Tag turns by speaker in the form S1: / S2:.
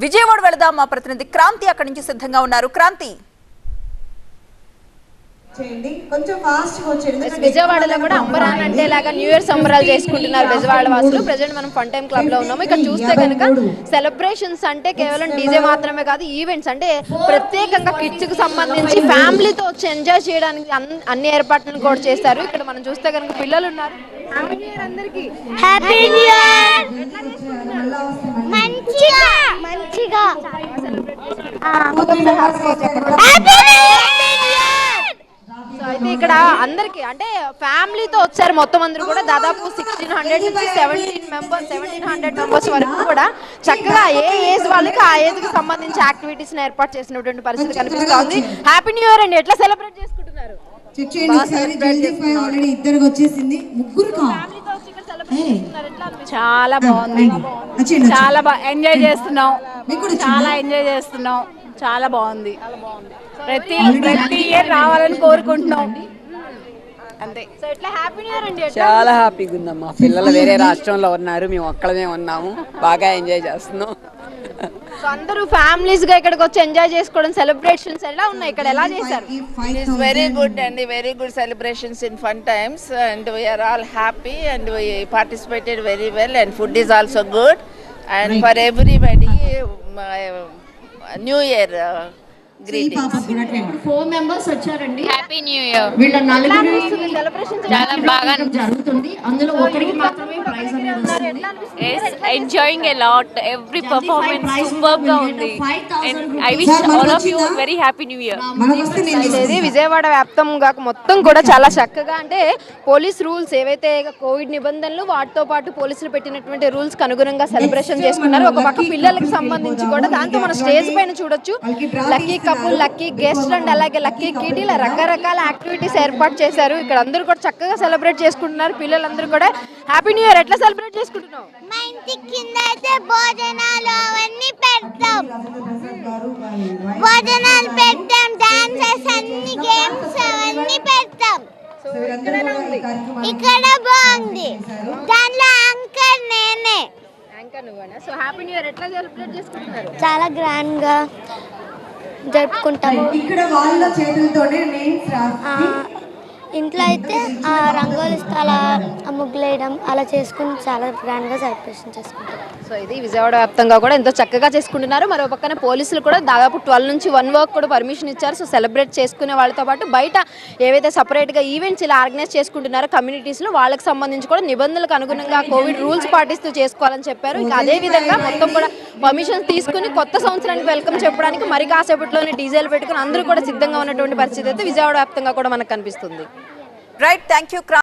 S1: విజయవాడ వెళదాం, మా ప్రతినిధి క్రాంతి అక్కడి నుంచి సిద్ధంగా ఉన్నారు. క్రాంతి,
S2: విజయవాడలో కూడా అంబరాన్ అంటే లాగా న్యూ ఇయర్ సంబరాలు చేసుకుంటున్నారు విజయవాడ వాసులు. ప్రజెంట్ మనం ఫన్ టైమ్ క్లబ్ లో ఉన్నాము. ఇక్కడ చూస్తే కనుక సెలబ్రేషన్స్ అంటే కేవలం డీజే మాత్రమే కాదు, ఈవెంట్స్ అంటే ప్రత్యేకంగా కిడ్స్ కి సంబంధించి ఫ్యామిలీతో వచ్చి ఎంజాయ్ చేయడానికి అన్ని ఏర్పాట్లను కూడా చేస్తారు. ఇక్కడ మనం చూస్తే కనుక పిల్లలు ఉన్నారు. హ్యాపీ న్యూ ఇయర్ అందరికి.
S3: Happy new year. మంచిగా మంచిగా
S2: అయితే ఇక్కడ అందరికి అంటే ఫ్యామిలీతో వచ్చారు మొత్తం అందరూ కూడా. దాదాపు 1600 నుంచి 1700 మెంబర్స్ వరకు కూడా చక్కగా ఏ ఏజ్ వాళ్ళకి ఆ ఏజ్ కి సంబంధించి యాక్టివిటీస్ ఏర్పాటు చేసినటువంటి పరిస్థితి కనిపిస్తోంది. హ్యాపీ న్యూ ఇయర్ అండి. ఎట్లా సెలబ్రేట్ చేసుకుంటున్నారు?
S4: చాలా బాగుంది, చాలా ఎంజాయ్ చేస్తున్నాం, చాలా ఎంజాయ్ చేస్తున్నాం, చాలా బాగుంది. ప్రతి ఇయర్ రావాలని కోరుకుంటున్నాం. అంతే.
S2: సో ఇట్లా హ్యాపీ న్యూ ఇయర్ అండి.
S5: చాలా హ్యాపీగా ఉందాం. మా పిల్లలు వేరే రాష్ట్రంలో ఉన్నారు, మేము ఒక్కడమే ఉన్నాము, బాగా ఎంజాయ్ చేస్తున్నాం.
S2: సో అందరూ ఫ్యామిలీస్ గా ఇక్కడికి వచ్చి ఎంజాయ్ చేసుకోవడం, సెలబ్రేషన్స్ ఎలా ఉన్నాయి ఇక్కడ, ఎలా చేశారు?
S6: It is very good and very good celebrations in fun times, and we are all happy and we participated very well, and food is also good, and for everybody New Year greetings.
S7: 4 members వచ్చారండి.
S8: Happy new year.
S7: వీళ్ళ నలుగురు
S2: celebrations
S8: చాలా బాగా
S7: జరుగుతుంది. అందులో ఒకరికి మాత్రమే praise అనేది వస్తుంది.
S8: Enjoying a lot. Every performance super గా ఉంది. I wish all of you very happy new year.
S2: ఇది విజయవాడ వ్యాప్తంగా మొత్తం కూడా చాలా చక్కగా అంటే పోలీస్ రూల్స్ ఏవైతే కోవిడ్ నిబంధనలు వాటితో పాటు పోలీసులు పెట్టినటువంటి రూల్స్ కి అనుగుణంగా సెలబ్రేషన్ చేసుకున్నారు. ఒక పక్క పిల్లలకు సంబంధించి కూడా దాంతో మన స్టేజ్ పైన చూడొచ్చు lucky couple, lucky guest and అలాగే లక్కీ కిడ్, ఇలా రకరకాల యాక్టివిటీస్ ఏర్పాటు చేశారు. ఇక్కడ అందరూ కూడా చక్కగా సెలబ్రేట్ చేసుకుంటున్నారు. పిల్లలందరూ కూడా హ్యాపీ న్యూ ఇయర్. ఎట్లా సెలబ్రేట్ చేసుకుంటున్నావు?
S3: మా ఇంటి కింద అయితే భోజనాలు అవన్నీ పెడతాం, భోజనాలు పెడతాం, డాన్సెస్ అన్ని గేమ్స్ అవన్నీ పెడతాం. ఇక్కడ బాగుంది. దాంట్లో యాంకర్ నేనే.
S2: సో హ్యాపీ న్యూ ఇయర్ ఎట్లా సెలబ్రేట్ చేసుకుంటున్నారు?
S3: చాలా గ్రాండ్ గా జరుపుకుంటాము. ఇంట్లో అయితే రంగోలి అలా ముగ్గులేయడం అలా చేసుకుని చాలా గ్రాండ్గా సెలబ్రేషన్ చేసుకుంటాం.
S2: సో ఇది విజయవాడ వ్యాప్తంగా కూడా ఎంతో చక్కగా చేసుకుంటున్నారు. మరో పక్కన పోలీసులు కూడా దాదాపు 12 నుంచి 1 వరకు కూడా పర్మిషన్ ఇచ్చారు. సో సెలబ్రేట్ చేసుకునే వాళ్ళతో పాటు బయట ఏవైతే సపరేట్గా ఈవెంట్స్ ఇలా ఆర్గనైజ్ చేసుకుంటున్నారో కమ్యూనిటీస్లో వాళ్ళకి సంబంధించి కూడా నిబంధనలకు అనుగుణంగా కోవిడ్ రూల్స్ పాటిస్తూ చేసుకోవాలని చెప్పారు. ఇక అదేవిధంగా మొత్తం కూడా పర్మిషన్స్ తీసుకుని కొత్త సంవత్సరానికి వెల్కమ్ చెప్పడానికి మరి కాసేపట్లోనే డీజేలు పెట్టుకుని అందరూ కూడా సిద్ధంగా ఉన్నటువంటి పరిస్థితి అయితే విజయవాడ వ్యాప్తంగా కూడా మనకు కనిపిస్తుంది.
S1: Right, thank you.